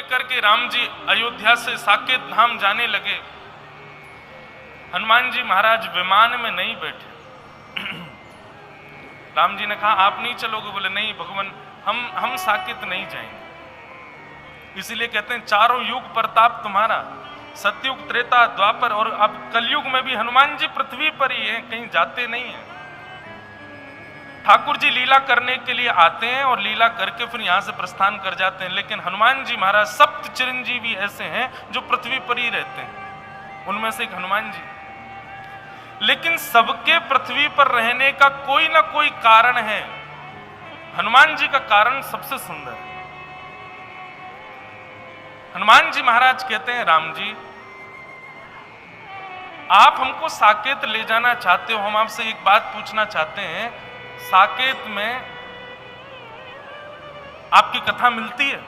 लेकर के राम जी अयोध्या से साकेत धाम जाने लगे। हनुमान जी महाराज विमान में नहीं बैठे। राम जी ने कहा आप नहीं चलोगे? बोले नहीं भगवान, हम साकेत नहीं जाएंगे। इसीलिए कहते हैं चारों युग प्रताप तुम्हारा, सतयुग, त्रेता, द्वापर और अब कलयुग में भी हनुमान जी पृथ्वी पर ही हैं, कहीं जाते नहीं हैं। ठाकुर जी लीला करने के लिए आते हैं और लीला करके फिर यहां से प्रस्थान कर जाते हैं, लेकिन हनुमान जी महाराज सप्त चिरंजीवी ऐसे हैं जो पृथ्वी पर ही रहते हैं, उनमें से एक हनुमान जी। लेकिन सबके पृथ्वी पर रहने का कोई ना कोई कारण है। हनुमान जी का कारण सबसे सुंदर है। हनुमान जी महाराज कहते हैं राम जी आप हमको साकेत ले जाना चाहते हो, हम आपसे एक बात पूछना चाहते हैं, साकेत में आपकी कथा मिलती है?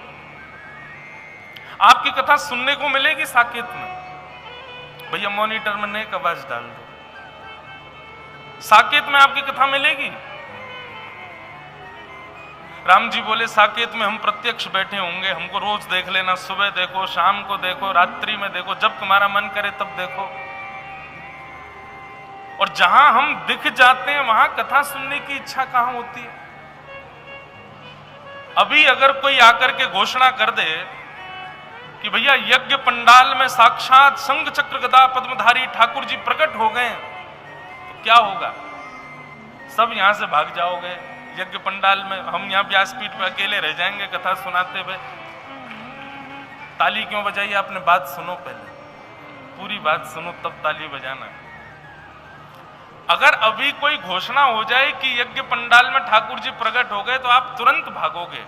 आपकी कथा सुनने को मिलेगी साकेत में? भैया मॉनिटर में नेक आवाज डाल दो। साकेत में आपकी कथा मिलेगी? राम जी बोले साकेत में हम प्रत्यक्ष बैठे होंगे, हमको रोज देख लेना, सुबह देखो, शाम को देखो, रात्रि में देखो, जब तुम्हारा मन करे तब देखो। और जहां हम दिख जाते हैं वहां कथा सुनने की इच्छा कहां होती है? अभी अगर कोई आकर के घोषणा कर दे कि भैया यज्ञ पंडाल में साक्षात शंख चक्र गदा पद्मधारी ठाकुर जी प्रकट हो गए, तो क्या होगा? सब यहां से भाग जाओगे। यज्ञ पंडाल में हम यहां व्यासपीठ पे अकेले रह जाएंगे कथा सुनाते हुए। ताली क्यों बजाई? आपने बात सुनो, पहले पूरी बात सुनो तब ताली बजाना। अगर अभी कोई घोषणा हो जाए कि यज्ञ पंडाल में ठाकुर जी प्रकट हो गए तो आप तुरंत भागोगे।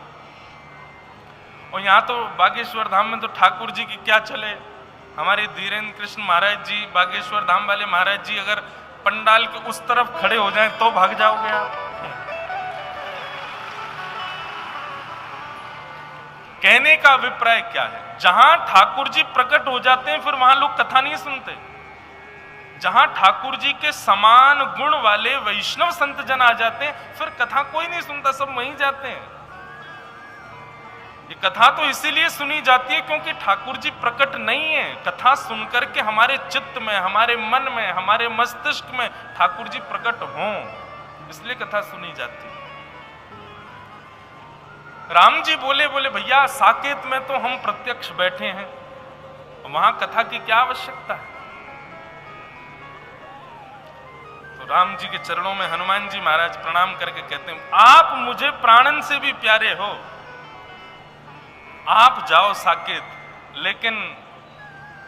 और यहां तो बागेश्वर धाम में तो ठाकुर जी की क्या चले, हमारे धीरेन्द्र कृष्ण महाराज जी, बागेश्वर धाम वाले महाराज जी अगर पंडाल के उस तरफ खड़े हो जाएं तो भाग जाओगे आप। कहने का अभिप्राय क्या है? जहां ठाकुर जी प्रकट हो जाते हैं फिर वहां लोग कथा नहीं सुनते। जहां ठाकुर जी के समान गुण वाले वैष्णव संत जन आ जाते हैं फिर कथा कोई नहीं सुनता, सब वहीं जाते हैं। ये कथा तो इसीलिए सुनी जाती है क्योंकि ठाकुर जी प्रकट नहीं है। कथा सुनकर के हमारे चित्त में, हमारे मन में, हमारे मस्तिष्क में ठाकुर जी प्रकट हों, इसलिए कथा सुनी जाती है। राम जी बोले भैया साकेत में तो हम प्रत्यक्ष बैठे हैं, वहां कथा की क्या आवश्यकता है? तो राम जी के चरणों में हनुमान जी महाराज प्रणाम करके कहते हैं आप मुझे प्राणन से भी प्यारे हो, आप जाओ साकेत, लेकिन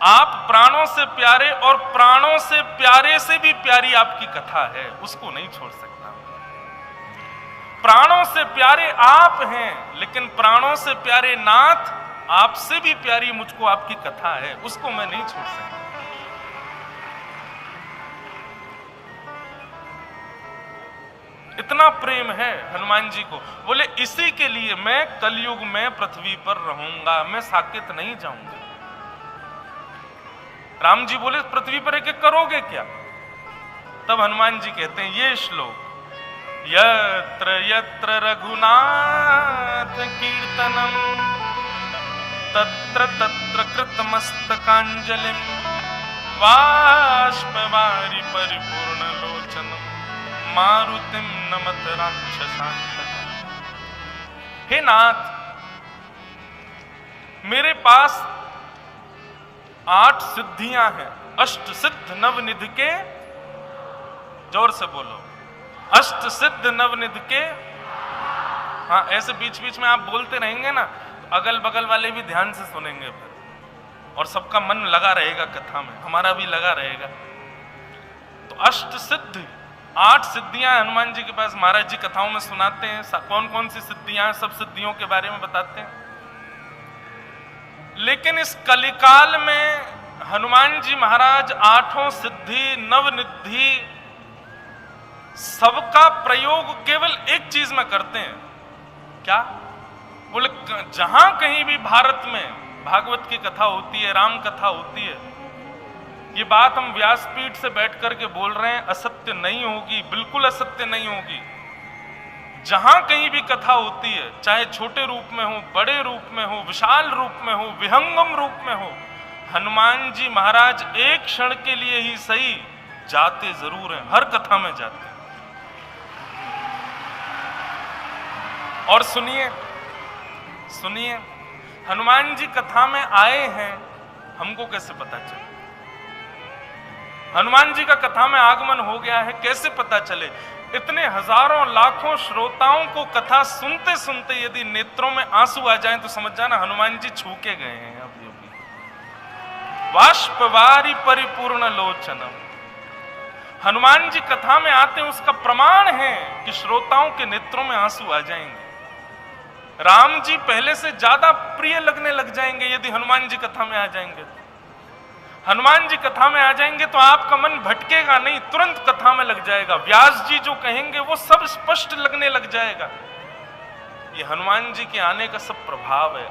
आप प्राणों से प्यारे और प्राणों से प्यारे से भी प्यारी आपकी कथा है, उसको नहीं छोड़ सकता। प्राणों से प्यारे आप हैं, लेकिन प्राणों से प्यारे नाथ, आपसे भी प्यारी मुझको आपकी कथा है, उसको मैं नहीं छोड़ सकता। इतना प्रेम है हनुमान जी को। बोले इसी के लिए मैं कलयुग में पृथ्वी पर रहूंगा, मैं साकेत नहीं जाऊंगा। राम जी बोले पृथ्वी पर एक करोगे क्या? तब हनुमान जी कहते हैं ये श्लोक, यत्र यत्र रघुनाथ कीर्तनम तत्र तत्र कृतमस्तकांजलिम बाष्पवारि परिपूर्ण लोचनम मारुतिम नमत राक्षसांतकम्। हे नाथ, मेरे पास 8 सिद्धियां हैं, अष्ट सिद्ध नवनिधि के, जोर से बोलो, अष्ट सिद्ध नवनिधि के। हाँ, ऐसे बीच बीच में आप बोलते रहेंगे ना तो अगल बगल वाले भी ध्यान से सुनेंगे फिर, और सबका मन लगा रहेगा कथा में, हमारा भी लगा रहेगा। तो अष्ट सिद्ध, 8 सिद्धियां हनुमान जी के पास, महाराज जी कथाओं में सुनाते हैं कौन कौन सी सिद्धियां हैं, सब सिद्धियों के बारे में बताते हैं। लेकिन इस कलिकाल में हनुमान जी महाराज 8 सिद्धि नवनिधि सबका प्रयोग केवल एक चीज में करते हैं। क्या? बोले जहां कहीं भी भारत में भागवत की कथा होती है, राम कथा होती है, ये बात हम व्यासपीठ से बैठ करके बोल रहे हैं, असत्य नहीं होगी, बिल्कुल असत्य नहीं होगी। जहां कहीं भी कथा होती है, चाहे छोटे रूप में हो, बड़े रूप में हो, विशाल रूप में हो, विहंगम रूप में हो, हनुमान जी महाराज एक क्षण के लिए ही सही जाते जरूर हैं, हर कथा में जाते हैं। और सुनिए सुनिए, हनुमान जी कथा में आए हैं, हमको कैसे पता चले? हनुमान जी का कथा में आगमन हो गया है, कैसे पता चले? इतने हजारों लाखों श्रोताओं को कथा सुनते सुनते यदि नेत्रों में आंसू आ जाएं तो समझ जाना हनुमान जी छू के गए हैं। अभी अभी बाष्पवारी परिपूर्ण लोचनम, हनुमान जी कथा में आते हैं, उसका प्रमाण है कि श्रोताओं के नेत्रों में आंसू आ जाएंगे। राम जी पहले से ज्यादा प्रिय लगने लग जाएंगे यदि हनुमान जी कथा में आ जाएंगे। हनुमान जी कथा में आ जाएंगे तो आपका मन भटकेगा नहीं, तुरंत कथा में लग जाएगा। व्यास जी जो कहेंगे वो सब स्पष्ट लगने लग जाएगा। ये हनुमान जी के आने का सब प्रभाव है।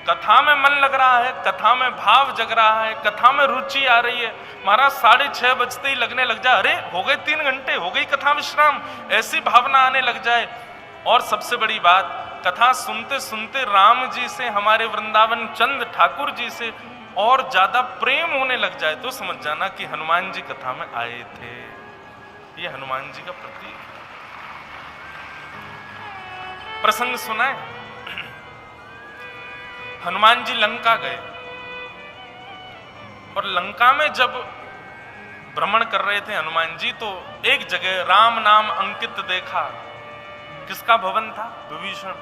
कथा में मन लग रहा है, कथा में भाव जग रहा है, कथा में रुचि आ रही है। महाराज 6:30 बजते ही लगने लग जाए, अरे हो गए 3 घंटे, हो गई कथा विश्राम, ऐसी भावना आने लग जाए। और सबसे बड़ी बात, कथा सुनते सुनते राम जी से, हमारे वृंदावन चंद ठाकुर जी से और ज्यादा प्रेम होने लग जाए तो समझ जाना कि हनुमान जी कथा में आए थे। ये हनुमान जी का प्रतीक प्रसंग सुना है। हनुमान जी लंका गए और लंका में जब भ्रमण कर रहे थे हनुमान जी, तो एक जगह राम नाम अंकित देखा। किसका भवन था? विभीषण।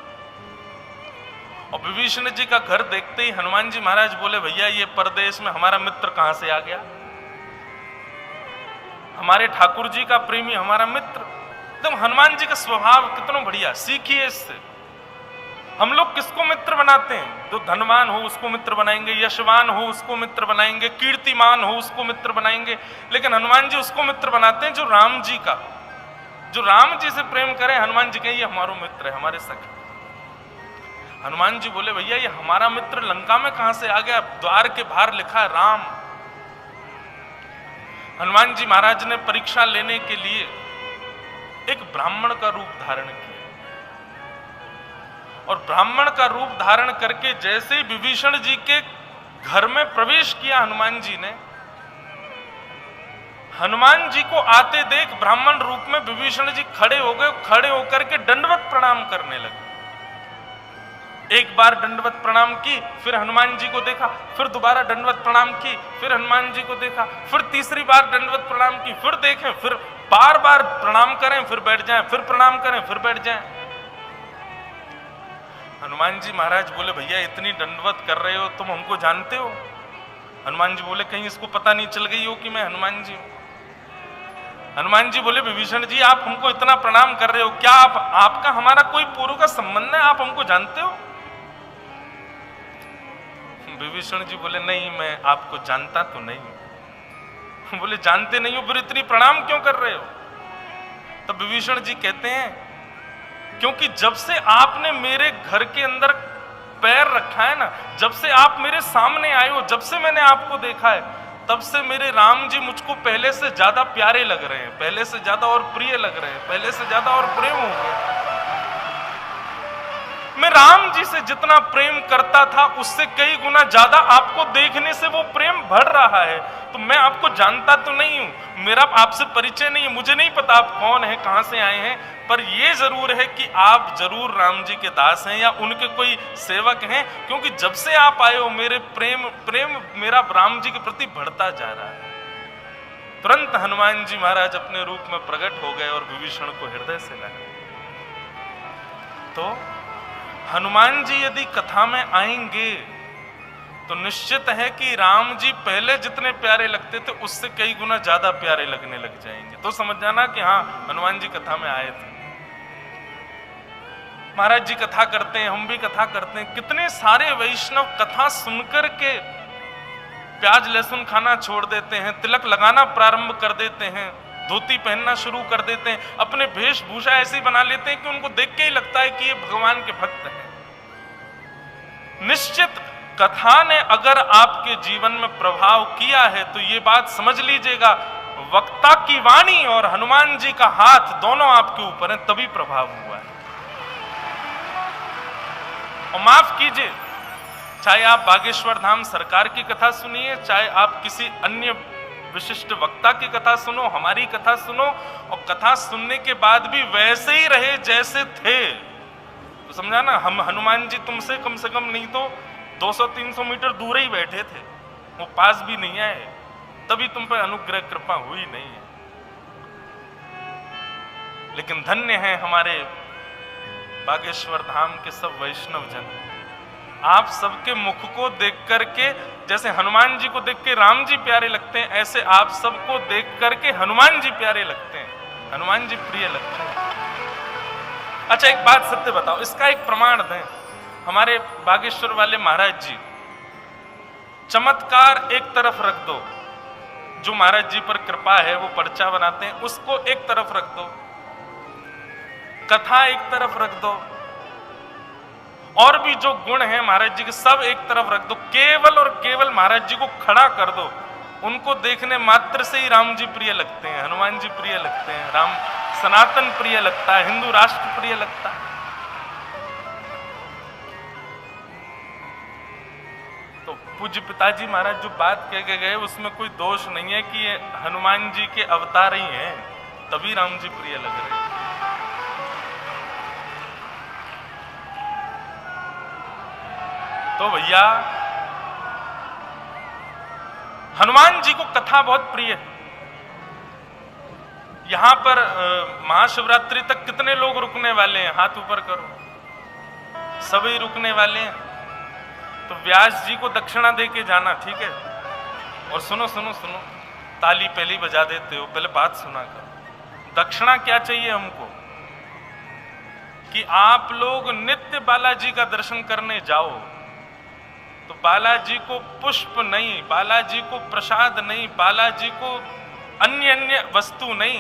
और विभीषण जी का घर देखते ही हनुमान जी महाराज बोले, भैया ये परदेश में हमारा मित्र कहां से आ गया? हमारे ठाकुर जी का प्रेमी हमारा मित्र। एकदम हनुमान जी का स्वभाव कितना बढ़िया, सीखिए इससे। हम लोग किसको मित्र बनाते हैं? जो धनवान हो उसको मित्र बनाएंगे, यशवान हो उसको मित्र बनाएंगे, कीर्तिमान हो उसको मित्र बनाएंगे। लेकिन हनुमान जी उसको मित्र बनाते हैं जो राम जी का, जो राम जी से प्रेम करे। हनुमान जी कहें ये हमारा मित्र है, हमारे सखी। हनुमान जी बोले, भैया ये हमारा मित्र लंका में कहां से आ गया? द्वार के बाहर लिखा है राम। हनुमान जी महाराज ने परीक्षा लेने के लिए एक ब्राह्मण का रूप धारण किया, और ब्राह्मण का रूप धारण करके जैसे ही विभीषण जी के घर में प्रवेश किया हनुमान जी ने, हनुमान जी को आते देख ब्राह्मण रूप में विभीषण जी खड़े हो गए। खड़े होकर के दंडवत प्रणाम करने लगे। एक बार दंडवत प्रणाम की, फिर हनुमान जी को देखा, फिर दोबारा दंडवत प्रणाम की, फिर हनुमान जी को देखा, फिर तीसरी बार दंडवत प्रणाम की, फिर देखें, फिर बार बार प्रणाम करें, फिर बैठ जाएं, फिर प्रणाम करें, फिर बैठ जाएं। हनुमान जी महाराज बोले, भैया इतनी दंडवत कर रहे हो, तुम हमको जानते हो? हनुमान जी बोले, कहीं इसको पता नहीं चल गई हो कि मैं हनुमान जी हूं। हनुमान जी बोले, विभीषण जी आप हमको इतना प्रणाम कर रहे हो, क्या आपका हमारा कोई पूर्व का संबंध है? आप हमको जानते हो? विभीषण जी बोले, नहीं मैं आपको जानता तो नहीं हूं। बोले, जानते नहीं हो फिर इतनी प्रणाम क्यों कर रहे हो? तो विभीषण जी कहते हैं, क्योंकि जब से आपने मेरे घर के अंदर पैर रखा है ना, जब से आप मेरे सामने आए हो, जब से मैंने आपको देखा है, तब से मेरे राम जी मुझको पहले से ज्यादा प्यारे लग रहे हैं, पहले से ज्यादा और प्रिय लग रहे हैं, पहले से ज्यादा और प्रेम हो गया। मैं राम जी से जितना प्रेम करता था उससे कई गुना ज्यादा आपको देखने से वो प्रेम बढ़ रहा है। तो मैं आपको जानता तो नहीं हूं, मेरा आपसे परिचय नहीं है, मुझे नहीं पता आप कौन हैं, कहां से आए हैं, पर ये जरूर है कि आप जरूर राम जी के दास हैं या उनके कोई सेवक हैं, क्योंकि जब से आप आए हो मेरे प्रेम मेरा राम जी के प्रति बढ़ता जा रहा है। तुरंत हनुमान जी महाराज अपने रूप में प्रकट हो गए और विभीषण को हृदय से लगा। तो हनुमान जी यदि कथा में आएंगे तो निश्चित है कि राम जी पहले जितने प्यारे लगते थे उससे कई गुना ज्यादा प्यारे लगने लग जाएंगे। तो समझ जाना कि हाँ हनुमान जी कथा में आए थे। महाराज जी कथा करते हैं, हम भी कथा करते हैं। कितने सारे वैष्णव कथा सुनकर के प्याज लहसुन खाना छोड़ देते हैं, तिलक लगाना प्रारंभ कर देते हैं, धोती पहनना शुरू कर देते हैं, अपने वेशभूषा ऐसी बना लेते हैं कि उनको देख के ही लगता है कि ये भगवान के भक्त हैं। निश्चित कथा ने अगर आपके जीवन में प्रभाव किया है तो ये बात समझ लीजिएगा, वक्ता की वाणी और हनुमान जी का हाथ दोनों आपके ऊपर है, तभी प्रभाव हुआ है। और माफ कीजिए, चाहे आप बागेश्वर धाम सरकार की कथा सुनिए, चाहे आप किसी अन्य विशिष्ट वक्ता की कथा सुनो, हमारी कथा सुनो, और कथा सुनने के बाद भी वैसे ही रहे जैसे थे, तो समझा ना, हम हनुमान जी तुमसे कम से कम नहीं तो 200-300 मीटर दूर ही बैठे थे, वो पास भी नहीं आए, तभी तुम पर अनुग्रह कृपा हुई नहीं है। लेकिन धन्य है हमारे बागेश्वर धाम के सब वैष्णव जन, आप सबके मुख को देख करके, जैसे हनुमान जी को देख के राम जी प्यारे लगते हैं, ऐसे आप सबको देख करके हनुमान जी प्यारे लगते हैं, हनुमान जी प्रिय लगते हैं। अच्छा एक बात सत्य बताओ, इसका एक प्रमाण दें। हमारे बागेश्वर वाले महाराज जी, चमत्कार एक तरफ रख दो, जो महाराज जी पर कृपा है वो पर्चा बनाते हैं, उसको एक तरफ रख दो, कथा एक तरफ रख दो, और भी जो गुण हैं महाराज जी के सब एक तरफ रख दो, केवल और केवल महाराज जी को खड़ा कर दो, उनको देखने मात्र से ही राम जी प्रिय लगते हैं, हनुमान जी प्रिय लगते हैं, राम सनातन प्रिय लगता है, हिंदू राष्ट्र प्रिय लगता है। तो पूज्य पिताजी महाराज जो बात कह के गए उसमें कोई दोष नहीं है कि ये हनुमान जी के अवतार ही हैं, तभी राम जी प्रिय लग रहे हैं। तो भैया हनुमान जी को कथा बहुत प्रिय है। यहां पर महाशिवरात्रि तक कितने लोग रुकने वाले हैं? हाथ ऊपर करो, सभी रुकने वाले हैं। तो व्यास जी को दक्षिणा दे के जाना, ठीक है? और सुनो सुनो सुनो, ताली पहले ही बजा देते हो, पहले बात सुना करो। दक्षिणा क्या चाहिए हमको? कि आप लोग नित्य बालाजी का दर्शन करने जाओ, तो बालाजी को पुष्प नहीं, बालाजी को प्रसाद नहीं, बालाजी को अन्य अन्य वस्तु नहीं,